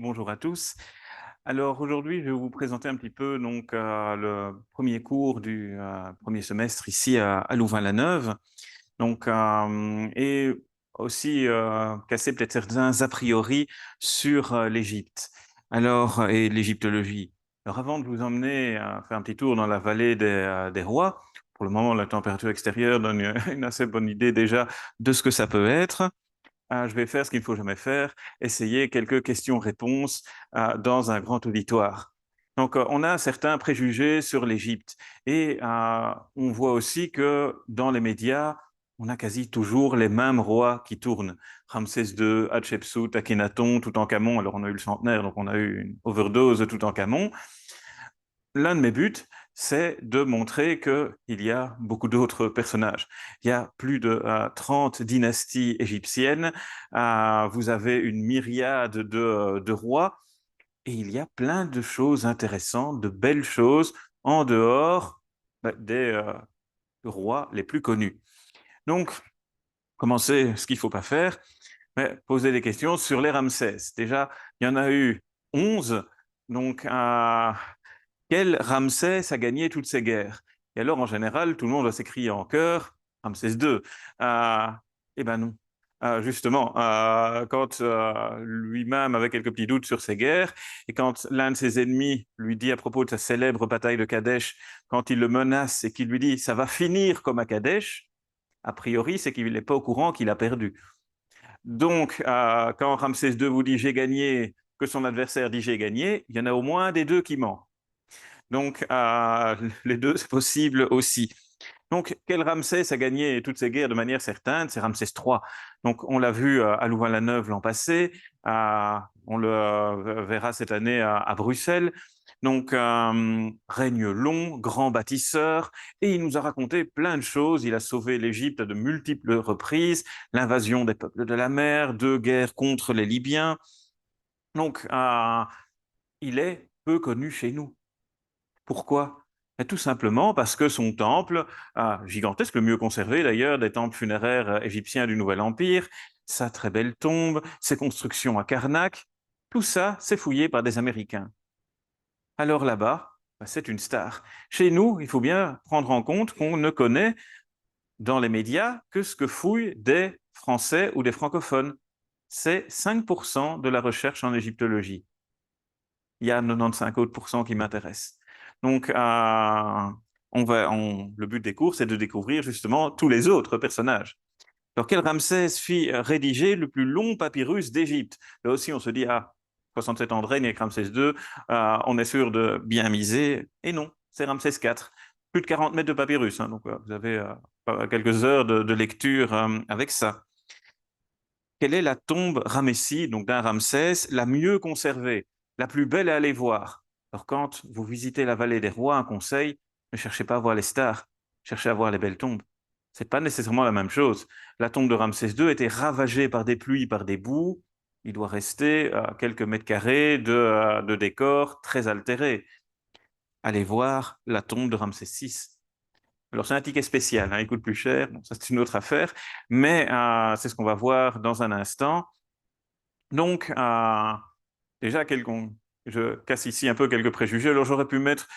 Bonjour à tous. Alors aujourd'hui, je vais vous présenter un petit peu le premier cours du premier semestre ici à Louvain-la-Neuve. Et aussi casser peut-être certains a priori sur l'Égypte. Et l'égyptologie. Alors avant de vous emmener faire un petit tour dans la vallée des rois, pour le moment la température extérieure donne une assez bonne idée déjà de ce que ça peut être. Je vais faire ce qu'il ne faut jamais faire, essayer quelques questions-réponses dans un grand auditoire. On a certains préjugés sur l'Égypte et on voit aussi que dans les médias, on a quasi toujours les mêmes rois qui tournent. Ramsès II, Hatshepsut, Akhenaton, Toutankhamon. Alors on a eu le centenaire, donc on a eu une overdose de Toutankhamon. L'un de mes buts, c'est de montrer qu'il y a beaucoup d'autres personnages. Il y a plus de 30 dynasties égyptiennes, vous avez une myriade de rois, et il y a plein de choses intéressantes, de belles choses, en dehors des rois les plus connus. Donc, commencer ce qu'il ne faut pas faire, mais poser des questions sur les Ramsès. Déjà, il y en a eu 11, donc quel Ramsès a gagné toutes ces guerres? Et alors, en général, tout le monde va s'écrier en chœur, Ramsès II. Eh ben non. Justement, quand lui-même avait quelques petits doutes sur ses guerres, et quand l'un de ses ennemis lui dit à propos de sa célèbre bataille de Kadesh, quand il le menace et qu'il lui dit ça va finir comme à Kadesh, a priori, c'est qu'il n'est pas au courant qu'il a perdu. Donc, quand Ramsès II vous dit j'ai gagné, que son adversaire dit j'ai gagné, il y en a au moins des deux qui ment. Donc, les deux, c'est possible aussi. Donc, quel Ramsès a gagné toutes ces guerres de manière certaine? C'est Ramsès III. Donc, on l'a vu à Louvain-la-Neuve l'an passé, on le verra cette année à Bruxelles. Donc, règne long, grand bâtisseur, et il nous a raconté plein de choses. Il a sauvé l'Égypte à de multiples reprises, l'invasion des peuples de la mer, deux guerres contre les Libyens. Donc, il est peu connu chez nous. Pourquoi? Tout simplement parce que son temple, gigantesque, le mieux conservé d'ailleurs des temples funéraires égyptiens du Nouvel Empire, sa très belle tombe, ses constructions à Karnak, tout ça, c'est fouillé par des Américains. Alors là-bas, c'est une star. Chez nous, il faut bien prendre en compte qu'on ne connaît dans les médias que ce que fouillent des Français ou des francophones. C'est 5% de la recherche en égyptologie. Il y a 95 autres % qui m'intéressent. Donc, le but des cours, c'est de découvrir justement tous les autres personnages. Alors, quel Ramsès fit rédiger le plus long papyrus d'Égypte? Là aussi, on se dit, 67 ans de règne avec Ramsès II, on est sûr de bien miser. Et non, c'est Ramsès IV. Plus de 40 mètres de papyrus, hein, donc vous avez quelques heures de lecture avec ça. Quelle est la tombe Ramessie, donc d'un Ramsès, la mieux conservée, la plus belle à aller voir? Alors quand vous visitez la vallée des rois, un conseil, ne cherchez pas à voir les stars, cherchez à voir les belles tombes. C'est pas nécessairement la même chose. La tombe de Ramsès II était ravagée par des pluies, par des boues. Il doit rester quelques mètres carrés de décor très altéré. Allez voir la tombe de Ramsès VI. Alors, c'est un ticket spécial, hein, il coûte plus cher, bon, ça c'est une autre affaire, mais c'est ce qu'on va voir dans un instant. Donc, déjà, je casse ici un peu quelques préjugés. Alors, j'aurais pu mettre,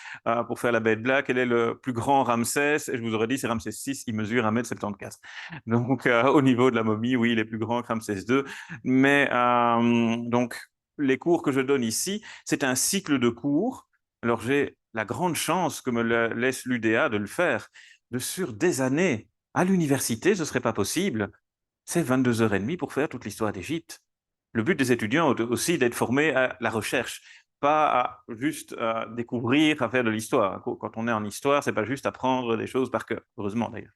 pour faire la bête blague, quel est le plus grand Ramsès? Et je vous aurais dit, c'est Ramsès VI, il mesure 1,74 m. Donc, au niveau de la momie, oui, il est plus grand que Ramsès II. Mais, donc, les cours que je donne ici, c'est un cycle de cours. Alors, j'ai la grande chance que me laisse l'UDA de le faire sur des années. À l'université, ce ne serait pas possible. C'est 22h30 pour faire toute l'histoire d'Égypte. Le but des étudiants est aussi d'être formés à la recherche, pas à juste découvrir, à faire de l'histoire. Quand on est en histoire, c'est pas juste apprendre des choses par cœur, heureusement d'ailleurs.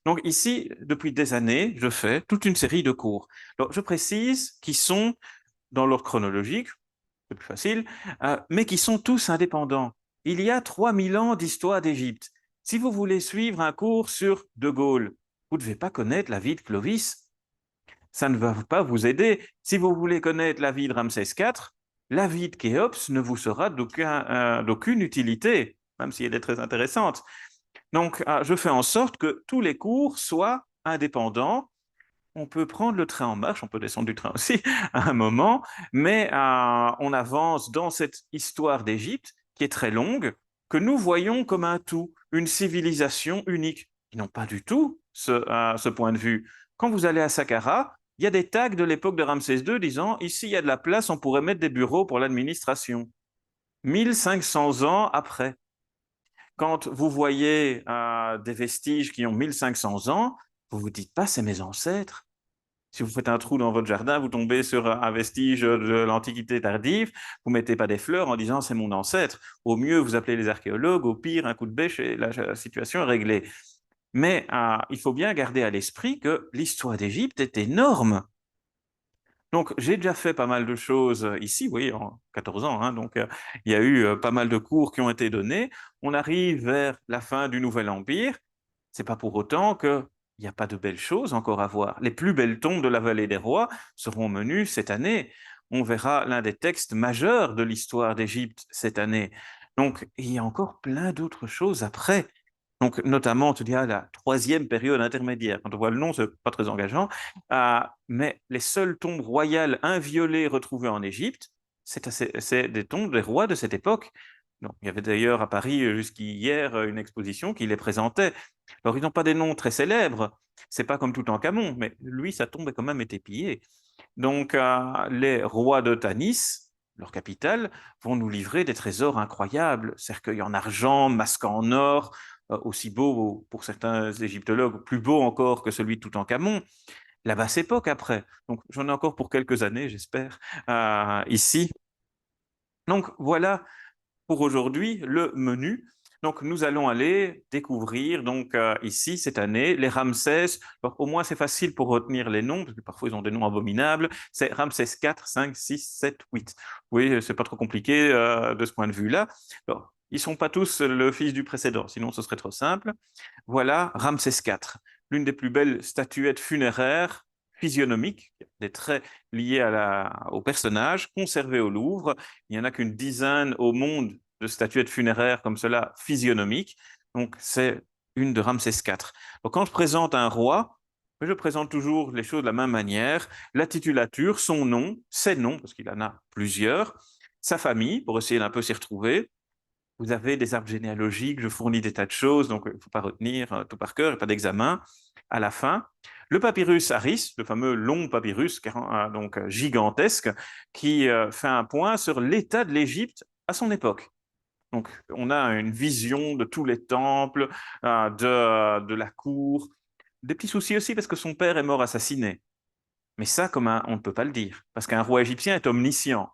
Donc ici, depuis des années, je fais toute une série de cours. Alors, je précise qu'ils sont dans l'ordre chronologique, c'est plus facile, mais qui sont tous indépendants. Il y a 3000 ans d'histoire d'Égypte. Si vous voulez suivre un cours sur De Gaulle, vous ne devez pas connaître la vie de Clovis, ça ne va pas vous aider. Si vous voulez connaître la vie de Ramsès IV, la vie de Khéops ne vous sera d'aucune utilité, même si elle est très intéressante. Donc, je fais en sorte que tous les cours soient indépendants on peut prendre le train en marche, on peut descendre du train aussi à un moment, mais on avance dans cette histoire d'Égypte qui est très longue, que nous voyons comme un tout, une civilisation unique. Ils n'ont pas du tout ce point de vue. Quand vous allez à Saqqara, il y a des tags de l'époque de Ramsès II disant ici il y a de la place, on pourrait mettre des bureaux pour l'administration. 1500 ans après. Quand vous voyez des vestiges qui ont 1500 ans, vous vous dites pas c'est mes ancêtres. Si vous faites un trou dans votre jardin, vous tombez sur un vestige de l'Antiquité tardive, vous mettez pas des fleurs en disant c'est mon ancêtre. Au mieux, vous appelez les archéologues, au pire, un coup de bêche et la situation est réglée. Mais il faut bien garder à l'esprit que l'histoire d'Égypte est énorme. Donc, j'ai déjà fait pas mal de choses ici, oui, en 14 ans, hein, donc il y a eu pas mal de cours qui ont été donnés. On arrive vers la fin du Nouvel Empire. C'est pas pour autant qu'il n'y a pas de belles choses encore à voir. Les plus belles tombes de la vallée des rois seront menues cette année. On verra l'un des textes majeurs de l'histoire d'Égypte cette année. Donc, il y a encore plein d'autres choses après. Donc, notamment, tu diras la troisième période intermédiaire. Quand on voit le nom, c'est pas très engageant. Mais les seules tombes royales inviolées retrouvées en Égypte, c'est des tombes des rois de cette époque. Donc, il y avait d'ailleurs à Paris jusqu'hier une exposition qui les présentait. Alors, ils n'ont pas des noms très célèbres. C'est pas comme Toutankhamon, mais lui, sa tombe a quand même été pillée. Donc, les rois de Tanis, leur capitale, vont nous livrer des trésors incroyables, cercueils en argent, masques en or, aussi beaux pour certains égyptologues, plus beaux encore que celui de Toutankhamon. La basse époque après. Donc, j'en ai encore pour quelques années, j'espère, ici. Donc, voilà pour aujourd'hui le menu. Donc, nous allons aller découvrir donc ici cette année les Ramsès. Alors, au moins, c'est facile pour retenir les noms parce que parfois ils ont des noms abominables. C'est Ramsès 4, 5, 6, 7, 8. Oui, c'est pas trop compliqué de ce point de vue-là. Alors, ils sont pas tous le fils du précédent, sinon ce serait trop simple. Voilà Ramsès IV, l'une des plus belles statuettes funéraires physionomiques, des traits liés au personnage, conservées au Louvre. Il n'y en a qu'une dizaine au monde de statuettes funéraires comme cela physionomiques. Donc, c'est une de Ramsès IV. Donc, quand je présente un roi, je présente toujours les choses de la même manière. La titulature, son nom, ses noms, parce qu'il en a plusieurs, sa famille, pour essayer d'un peu s'y retrouver. Vous avez des arbres généalogiques, je fournis des tas de choses, donc il ne faut pas retenir tout par cœur, et pas d'examen à la fin. Le papyrus Harris, le fameux long papyrus, donc gigantesque, qui fait un point sur l'état de l'Égypte à son époque. Donc, on a une vision de tous les temples, de la cour. Des petits soucis aussi parce que son père est mort assassiné. Mais ça, on ne peut pas le dire, parce qu'un roi égyptien est omniscient.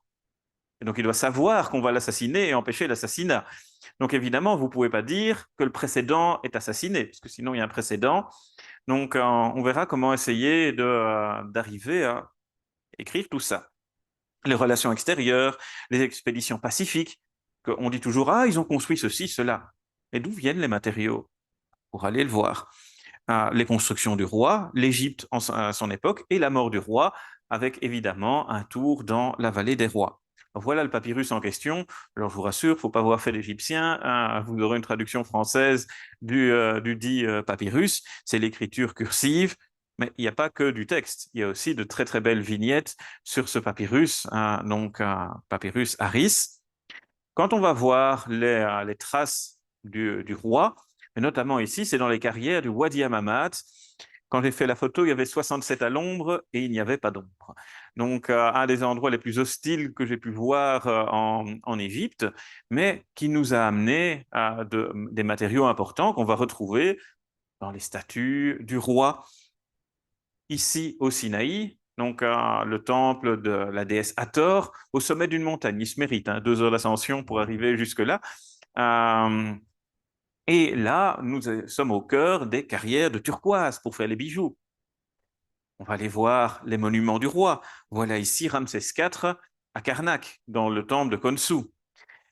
Et donc, il doit savoir qu'on va l'assassiner et empêcher l'assassinat. Donc, évidemment, vous ne pouvez pas dire que le précédent est assassiné, parce que sinon, il y a un précédent. Donc, on verra comment essayer d'arriver à écrire tout ça. Les relations extérieures, les expéditions pacifiques. On dit toujours, ah, ils ont construit ceci, cela. Mais d'où viennent les matériaux? Pour aller le voir. Les constructions du roi, l'Égypte à son époque et la mort du roi, avec évidemment un tour dans la vallée des rois. Donc voilà le papyrus en question. Alors je vous rassure, il ne faut pas avoir fait l'égyptien. Vous aurez une traduction française du dit papyrus. C'est l'écriture cursive. Mais il n'y a pas que du texte. Il y a aussi de très très belles vignettes sur ce papyrus, donc papyrus Harris. Quand on va voir les traces du roi, et notamment ici, c'est dans les carrières du Wadi Hammamat. Quand j'ai fait la photo, il y avait 67 à l'ombre et il n'y avait pas d'ombre. Donc, un des endroits les plus hostiles que j'ai pu voir en Égypte, mais qui nous a amené à des matériaux importants qu'on va retrouver dans les statues du roi. Ici, au Sinaï, donc le temple de la déesse Hathor, au sommet d'une montagne. Il se mérite 2 heures d'ascension pour arriver jusque-là. Euh, et là, nous sommes au cœur des carrières de turquoise pour faire les bijoux. On va aller voir les monuments du roi. Voilà ici Ramsès IV à Karnak, dans le temple de Khonsu.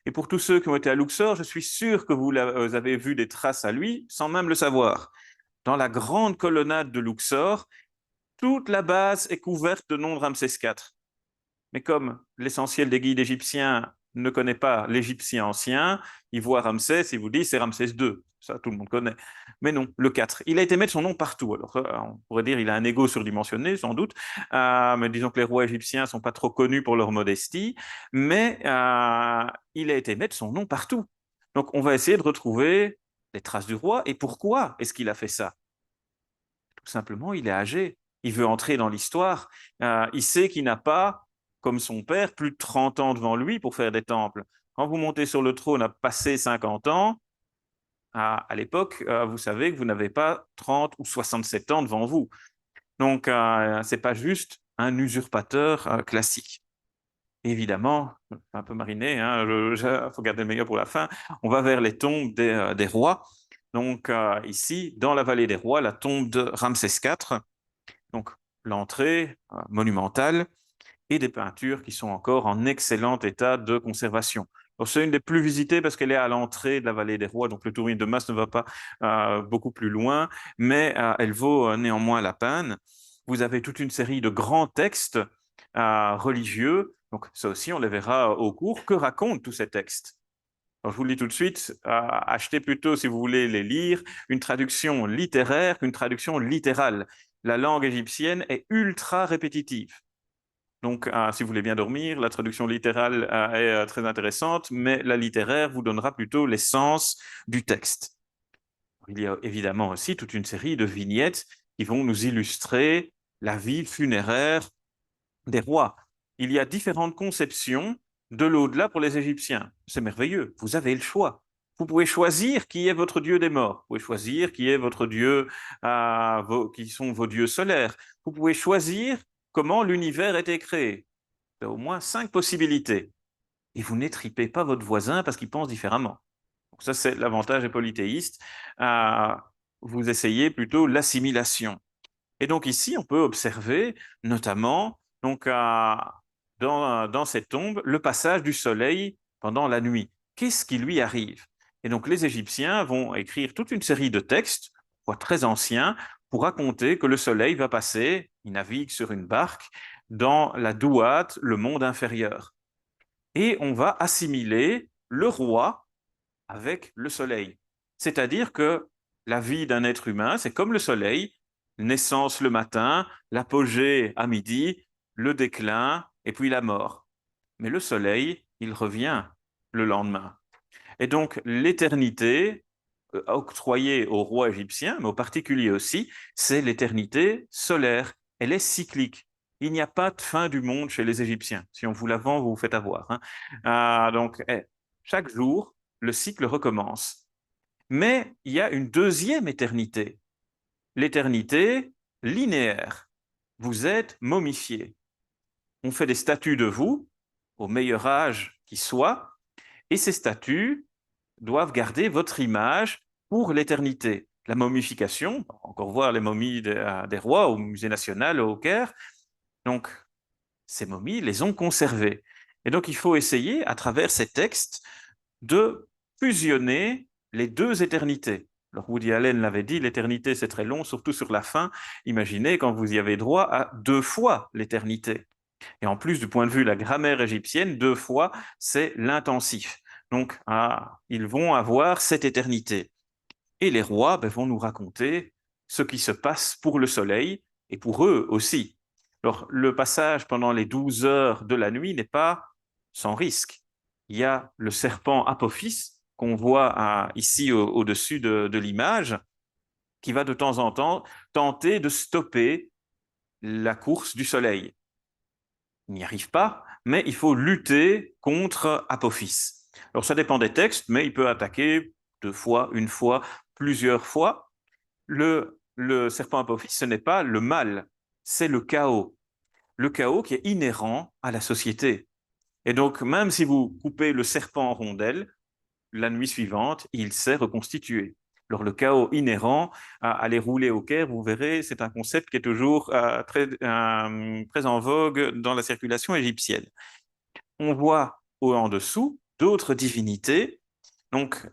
Et pour tous ceux qui ont été à Luxor, je suis sûr que vous avez vu des traces à lui sans même le savoir. Dans la grande colonnade de Luxor, toute la base est couverte de noms de Ramsès IV. Mais comme l'essentiel des guides égyptiens ne connaît pas l'Égyptien ancien, il voit Ramsès, il vous dit c'est Ramsès II. Ça, tout le monde connaît. Mais non, le 4. Il a été mettre son nom partout. Alors, on pourrait dire qu'il a un ego surdimensionné, sans doute. Mais disons que les rois égyptiens ne sont pas trop connus pour leur modestie. Mais il a été mettre son nom partout. Donc, on va essayer de retrouver les traces du roi. Et pourquoi est-ce qu'il a fait ça? Tout simplement, il est âgé. Il veut entrer dans l'histoire. Il sait qu'il n'a pas, comme son père, plus de 30 ans devant lui pour faire des temples. Quand vous montez sur le trône à passer 50 ans, à l'époque, vous savez que vous n'avez pas 30 ou 67 ans devant vous. Donc, ce n'est pas juste un usurpateur classique. Évidemment, un peu mariné, il faut garder le meilleur pour la fin, on va vers les tombes des rois. Donc, ici, dans la vallée des rois, la tombe de Ramsès IV, donc l'entrée monumentale, et des peintures qui sont encore en excellent état de conservation. C'est une des plus visitées parce qu'elle est à l'entrée de la vallée des rois, donc le tourisme de masse ne va pas beaucoup plus loin, mais elle vaut néanmoins la peine. Vous avez toute une série de grands textes religieux, donc ça aussi on les verra au cours. Que racontent tous ces textes? Alors, je vous le dis tout de suite, achetez plutôt, si vous voulez les lire, une traduction littéraire qu'une traduction littérale. La langue égyptienne est ultra répétitive. Donc, si vous voulez bien dormir, la traduction littérale est très intéressante, mais la littéraire vous donnera plutôt l'essence du texte. Il y a évidemment aussi toute une série de vignettes qui vont nous illustrer la vie funéraire des rois. Il y a différentes conceptions de l'au-delà pour les Égyptiens. C'est merveilleux, vous avez le choix. Vous pouvez choisir qui est votre dieu des morts. Vous pouvez choisir qui est votre dieu, qui sont vos dieux solaires. Vous pouvez choisir comment l'univers a été créé. Il y a au moins 5 possibilités. Et vous n'étripez pas votre voisin parce qu'il pense différemment. Donc ça, c'est l'avantage des polythéistes. Vous essayez plutôt l'assimilation. Et donc ici, on peut observer notamment donc, dans cette tombe le passage du soleil pendant la nuit. Qu'est-ce qui lui arrive? Et donc les Égyptiens vont écrire toute une série de textes, très anciens, pour raconter que le soleil va passer, il navigue sur une barque, dans la Douat, le monde inférieur. Et on va assimiler le roi avec le soleil. C'est-à-dire que la vie d'un être humain, c'est comme le soleil, naissance le matin, l'apogée à midi, le déclin et puis la mort. Mais le soleil, il revient le lendemain. Et donc l'éternité octroyée au roi égyptien, mais au particulier aussi, c'est l'éternité solaire. Elle est cyclique. Il n'y a pas de fin du monde chez les Égyptiens. Si on vous la vend, vous vous faites avoir. Donc, chaque jour, le cycle recommence. Mais il y a une deuxième éternité, l'éternité linéaire. Vous êtes momifié. On fait des statues de vous, au meilleur âge qui soit, et ces statues doivent garder votre image pour l'éternité. La momification, encore voir les momies des rois au musée national au Caire, donc ces momies les ont conservées. Et donc il faut essayer, à travers ces textes, de fusionner les deux éternités. Alors Woody Allen l'avait dit, l'éternité c'est très long, surtout sur la fin. Imaginez quand vous y avez droit à 2 fois l'éternité. Et en plus, du point de vue de la grammaire égyptienne, 2 fois, c'est l'intensif. Donc, ils vont avoir cette éternité. Et les rois vont nous raconter ce qui se passe pour le soleil et pour eux aussi. Alors, le passage pendant les 12 heures de la nuit n'est pas sans risque. Il y a le serpent Apophis qu'on voit ici au-dessus de l'image, qui va de temps en temps tenter de stopper la course du soleil. Il n'y arrive pas, mais il faut lutter contre Apophis. Alors ça dépend des textes, mais il peut attaquer 2 fois, 1 fois, plusieurs fois. Le serpent Apophis, ce n'est pas le mal, c'est le chaos. Le chaos qui est inhérent à la société. Et donc, même si vous coupez le serpent en rondelles, la nuit suivante, il s'est reconstitué. Alors, le chaos inhérent à les rouler au Caire, vous verrez, c'est un concept qui est toujours très en vogue dans la circulation égyptienne. On voit en dessous d'autres divinités donc,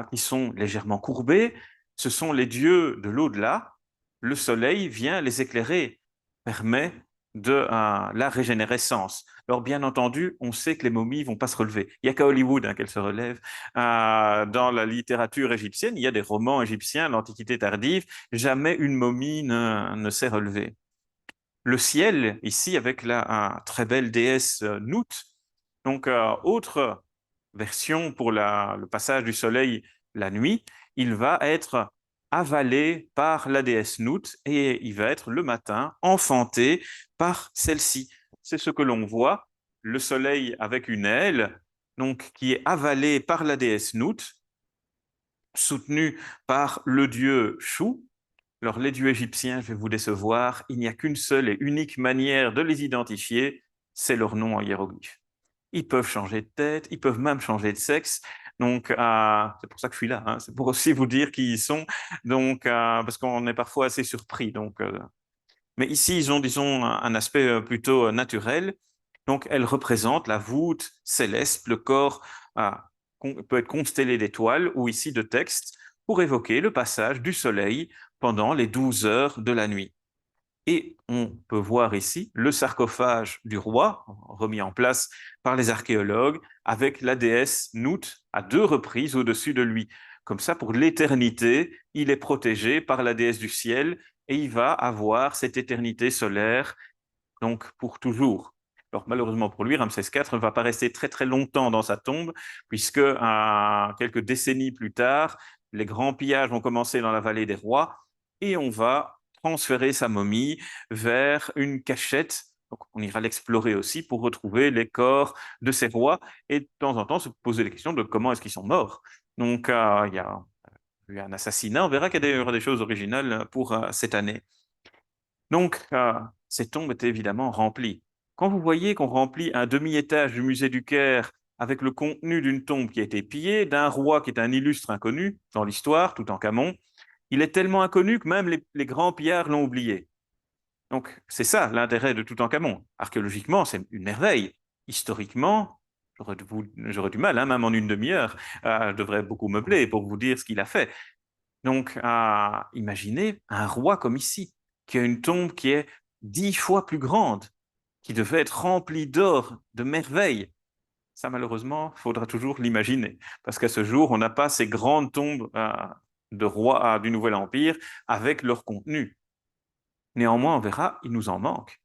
qui sont légèrement courbées. Ce sont les dieux de l'au-delà. Le soleil vient les éclairer, permet de la régénérescence. Alors, bien entendu, on sait que les momies vont pas se relever. Il n'y a qu'à Hollywood qu'elles se relèvent. Dans la littérature égyptienne, il y a des romans égyptiens, l'Antiquité tardive, jamais une momie ne s'est relevée. Le ciel, ici, avec la très belle déesse Nout. Donc, autre version pour le passage du soleil la nuit, il va être avalé par la déesse Nout et il va être le matin enfanté par celle-ci. C'est ce que l'on voit, le soleil avec une aile, donc qui est avalé par la déesse Nout, soutenu par le dieu Chou. Alors, les dieux égyptiens, je vais vous décevoir, il n'y a qu'une seule et unique manière de les identifier, c'est leur nom en hiéroglyphe. Ils peuvent changer de tête, ils peuvent même changer de sexe. Donc, c'est pour ça que je suis là, hein. C'est pour aussi vous dire qui ils sont. Donc, parce qu'on est parfois assez surpris. Donc, mais ici, ils ont, disons, un aspect plutôt naturel. Donc, elle représente la voûte céleste, le corps peut être constellé d'étoiles ou ici de textes pour évoquer le passage du soleil pendant les 12 heures de la nuit. Et on peut voir ici le sarcophage du roi, remis en place par les archéologues, avec la déesse Nout à 2 reprises au-dessus de lui. Comme ça, pour l'éternité, il est protégé par la déesse du ciel et il va avoir cette éternité solaire, donc pour toujours. Alors malheureusement pour lui, Ramsès IV ne va pas rester très très longtemps dans sa tombe, puisque quelques décennies plus tard, les grands pillages vont commencer dans la vallée des rois et on va transférer sa momie vers une cachette. Donc, on ira l'explorer aussi pour retrouver les corps de ces rois et de temps en temps se poser les questions de comment est-ce qu'ils sont morts. Donc, il y a eu un assassinat. On verra qu'il y aura des choses originales pour cette année. Donc, ces tombes étaient évidemment remplies. Quand vous voyez qu'on remplit un demi-étage du musée du Caire avec le contenu d'une tombe qui a été pillée, d'un roi qui est un illustre inconnu dans l'histoire, Toutankhamon, il est tellement inconnu que même les grands pillards l'ont oublié. Donc, c'est ça l'intérêt de Toutankhamon. Archéologiquement, c'est une merveille. Historiquement, j'aurais du mal, hein, même en une demi-heure. Je devrais beaucoup meubler pour vous dire ce qu'il a fait. Donc, imaginez un roi comme ici, qui a une tombe qui est 10 fois plus grande, qui devait être remplie d'or, de merveilles. Ça, malheureusement, il faudra toujours l'imaginer, parce qu'à ce jour, on n'a pas ces grandes tombes de rois du Nouvel Empire avec leur contenu. Néanmoins, on verra, il nous en manque.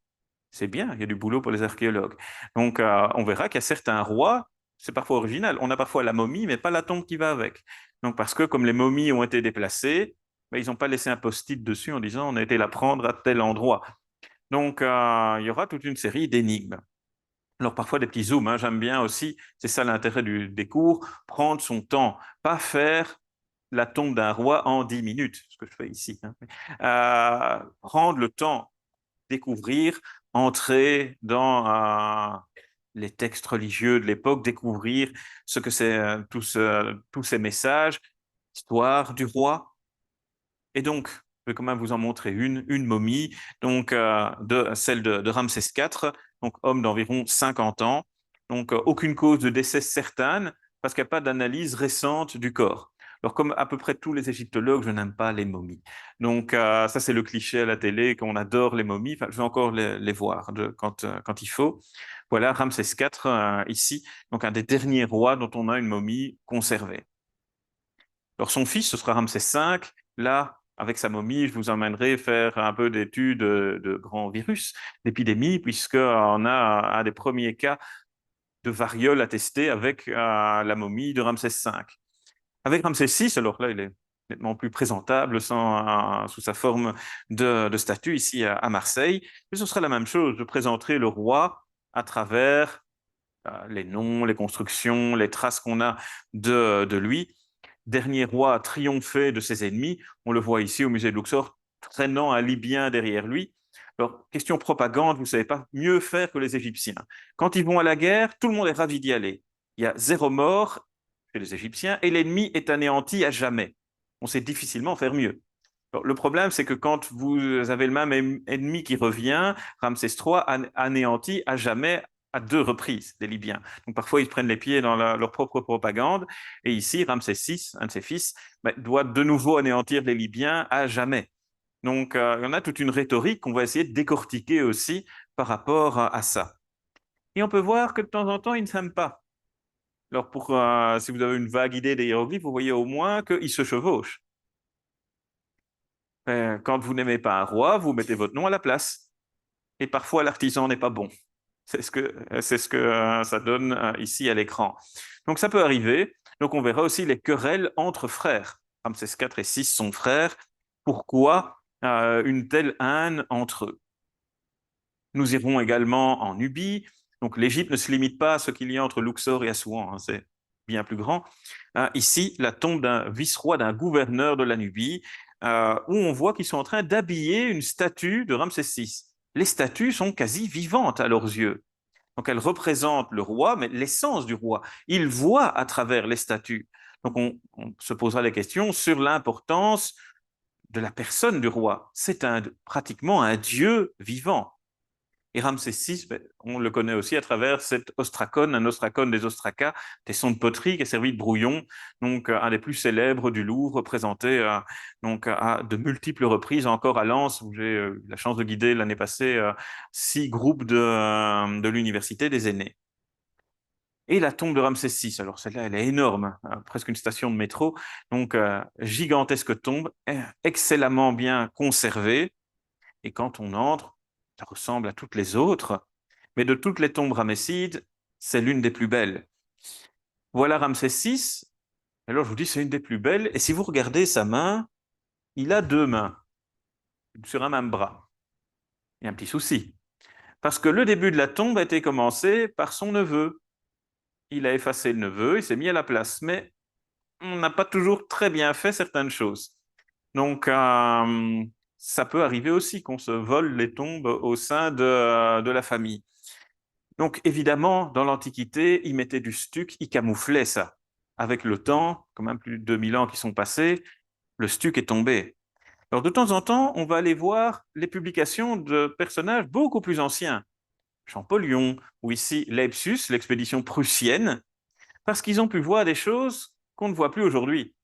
C'est bien, il y a du boulot pour les archéologues. Donc, on verra qu'il y a certains rois, c'est parfois original. On a parfois la momie, mais pas la tombe qui va avec. Donc, parce que comme les momies ont été déplacées, ben, ils n'ont pas laissé un post-it dessus en disant on a été la prendre à tel endroit. Donc, il y aura toute une série d'énigmes. Alors, parfois des petits zooms, hein, j'aime bien aussi, c'est ça l'intérêt des cours, prendre son temps, pas faire la tombe d'un roi en 10 minutes, ce que je fais ici, hein. Prendre le temps découvrir, entrer dans les textes religieux de l'époque, découvrir ce que c'est tous ces messages, histoire du roi. Et donc, je vais quand même vous en montrer une momie, donc celle de Ramsès IV, donc homme d'environ 50 ans. Donc, aucune cause de décès certaine, parce qu'il n'y a pas d'analyse récente du corps. Alors, comme à peu près tous les égyptologues, je n'aime pas les momies. Donc, ça, c'est le cliché à la télé, qu'on adore les momies. Enfin, je vais encore les voir quand il faut. Voilà, Ramsès IV, ici, donc un des derniers rois dont on a une momie conservée. Alors, son fils, ce sera Ramsès V. Là, avec sa momie, je vous emmènerai faire un peu d'études de grands virus, d'épidémies, puisqu'on a un des premiers cas de variole attestés avec la momie de Ramsès V. Avec Ramsès VI, alors là, il est nettement plus présentable sous sa forme de statue ici à Marseille. Mais ce sera la même chose. Je présenterai le roi à travers les noms, les constructions, les traces qu'on a de lui. Dernier roi triomphé de ses ennemis. On le voit ici au musée de Luxor, traînant un Libyen derrière lui. Alors, question propagande, vous ne savez pas mieux faire que les Égyptiens. Quand ils vont à la guerre, tout le monde est ravi d'y aller. Il y a 0 mort chez les Égyptiens et l'ennemi est anéanti à jamais. On sait difficilement faire mieux. Alors, le problème, c'est que quand vous avez le même ennemi qui revient, Ramsès III anéanti à jamais à 2 reprises des Libyens. Donc parfois, ils prennent les pieds dans leur propre propagande. Et ici, Ramsès VI, un de ses fils, doit de nouveau anéantir les Libyens à jamais. Donc, il y en a toute une rhétorique qu'on va essayer de décortiquer aussi par rapport à ça. Et on peut voir que de temps en temps, ils ne s'aiment pas. Alors, si vous avez une vague idée des hiéroglyphes, vous voyez au moins qu'ils se chevauchent. Quand vous n'aimez pas un roi, vous mettez votre nom à la place. Et parfois, l'artisan n'est pas bon. C'est ce que ça donne ici à l'écran. Donc, ça peut arriver. Donc, on verra aussi les querelles entre frères. Ramsès IV et VI sont frères. Pourquoi une telle haine entre eux? Nous irons également en Nubie. Donc, l'Égypte ne se limite pas à ce qu'il y a entre Luxor et Assouan, hein, c'est bien plus grand. Ici, la tombe d'un vice-roi, d'un gouverneur de la Nubie, où on voit qu'ils sont en train d'habiller une statue de Ramsès VI. Les statues sont quasi vivantes à leurs yeux. Donc, elles représentent le roi, mais l'essence du roi. Ils voient à travers les statues. Donc, on se posera des questions sur l'importance de la personne du roi. C'est pratiquement un dieu vivant. Et Ramsès VI, on le connaît aussi à travers cet ostracone, un ostracone des ostracas, des sons de poterie qui est servi de brouillon, donc un des plus célèbres du Louvre, présenté donc à de multiples reprises, encore à Lens, où j'ai eu la chance de guider l'année passée 6 groupes de l'université des aînés. Et la tombe de Ramsès VI, alors celle-là, elle est énorme, presque une station de métro, donc gigantesque tombe, excellemment bien conservée. Et quand on entre, ça ressemble à toutes les autres, mais de toutes les tombes ramessides, c'est l'une des plus belles. Voilà Ramsès VI, alors je vous dis, c'est une des plus belles, et si vous regardez sa main, il a 2 mains sur un même bras. Il y a un petit souci, parce que le début de la tombe a été commencé par son neveu. Il a effacé le neveu, il s'est mis à la place, mais on n'a pas toujours très bien fait certaines choses. Donc, ça peut arriver aussi qu'on se vole les tombes au sein de la famille. Donc, évidemment, dans l'Antiquité, ils mettaient du stuc, ils camouflaient ça. Avec le temps, quand même plus de 2000 ans qui sont passés, le stuc est tombé. Alors, de temps en temps, on va aller voir les publications de personnages beaucoup plus anciens. Champollion, ou ici Lepsius, l'expédition prussienne, parce qu'ils ont pu voir des choses qu'on ne voit plus aujourd'hui.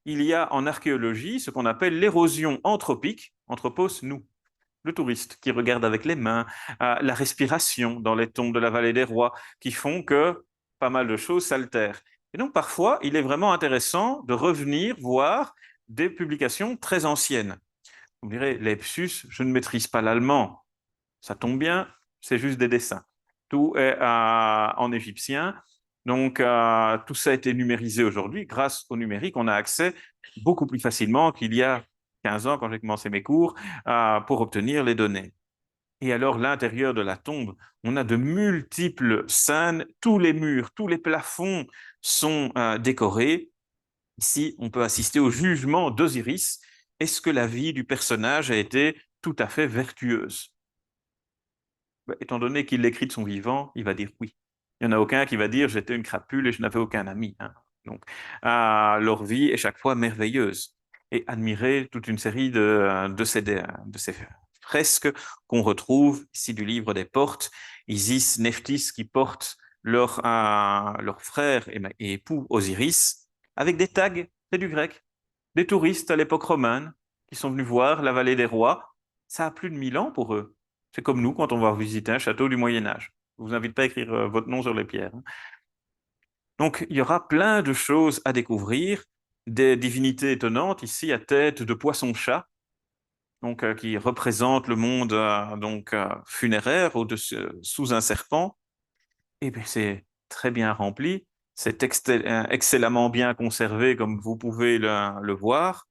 Il y a en archéologie ce qu'on appelle l'érosion anthropique, anthropos, nous, le touriste qui regarde avec les mains, la respiration dans les tombes de la vallée des rois, qui font que pas mal de choses s'altèrent. Et donc parfois, il est vraiment intéressant de revenir voir des publications très anciennes. Vous me direz, Lepsius, je ne maîtrise pas l'allemand. Ça tombe bien, c'est juste des dessins. Tout est en égyptien. Donc, tout ça a été numérisé aujourd'hui. Grâce au numérique, on a accès beaucoup plus facilement qu'il y a 15 ans, quand j'ai commencé mes cours, pour obtenir les données. Et alors, l'intérieur de la tombe, on a de multiples scènes. Tous les murs, tous les plafonds sont décorés. Ici, on peut assister au jugement d'Osiris. Est-ce que la vie du personnage a été tout à fait vertueuse? Étant donné qu'il l'écrit de son vivant, il va dire oui. Il n'y en a aucun qui va dire j'étais une crapule et je n'avais aucun ami, hein. Donc, leur vie est chaque fois merveilleuse. Et admirer toute une série de ces fresques qu'on retrouve ici du livre des portes. Isis, Nephthys qui portent leur frère et époux Osiris avec des tags, c'est du grec. Des touristes à l'époque romane qui sont venus voir la vallée des rois. Ça a plus de 1000 ans pour eux. C'est comme nous quand on va visiter un château du Moyen Âge. Je vous invite pas à écrire votre nom sur les pierres, hein. Donc, il y aura plein de choses à découvrir, des divinités étonnantes ici à tête de poisson-chat, donc qui représentent le monde funéraire sous un serpent. Et bien, c'est très bien rempli, c'est excellemment bien conservé, comme vous pouvez le voir.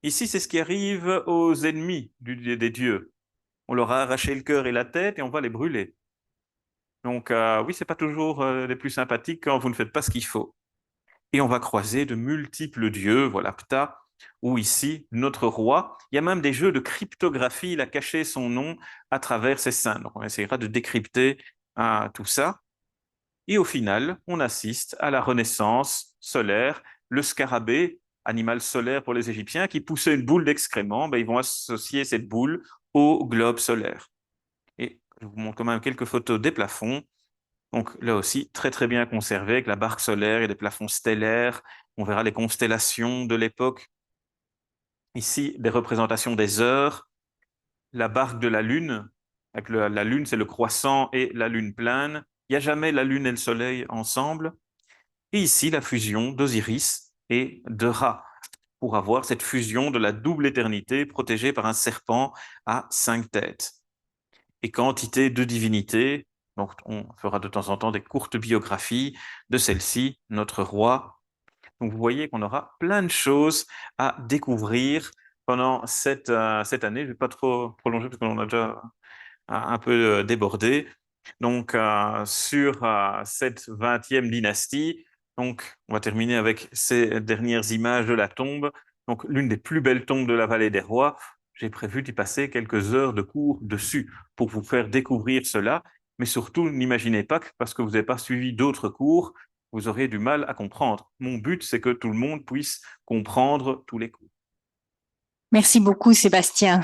Ici, c'est ce qui arrive aux ennemis des dieux. On leur a arraché le cœur et la tête et on va les brûler. Donc, oui, c'est pas toujours les plus sympathiques quand vous ne faites pas ce qu'il faut. Et on va croiser de multiples dieux, voilà, Ptah, ou ici, notre roi. Il y a même des jeux de cryptographie, il a caché son nom à travers ces saints. Donc, on essaiera de décrypter tout ça. Et au final, on assiste à la renaissance solaire, le scarabée, animal solaire pour les Égyptiens, qui poussait une boule d'excréments, ils vont associer cette boule au globe solaire. Et je vous montre quand même quelques photos des plafonds. Donc là aussi, très très bien conservé avec la barque solaire et des plafonds stellaires. On verra les constellations de l'époque. Ici, des représentations des heures, la barque de la Lune, Avec la Lune, c'est le croissant et la Lune pleine. Il n'y a jamais la Lune et le Soleil ensemble. Et ici, la fusion d'Osiris et de Ra, pour avoir cette fusion de la double éternité protégée par un serpent à 5 têtes. Et quantité de divinités, donc on fera de temps en temps des courtes biographies de celle-ci, notre roi. Donc vous voyez qu'on aura plein de choses à découvrir pendant cette année. Je ne vais pas trop prolonger parce qu'on a déjà un peu débordé. Donc, sur cette 20e dynastie, donc, on va terminer avec ces dernières images de la tombe. Donc, l'une des plus belles tombes de la vallée des rois. J'ai prévu d'y passer quelques heures de cours dessus pour vous faire découvrir cela. Mais surtout, n'imaginez pas que parce que vous n'avez pas suivi d'autres cours, vous aurez du mal à comprendre. Mon but, c'est que tout le monde puisse comprendre tous les cours. Merci beaucoup, Sébastien.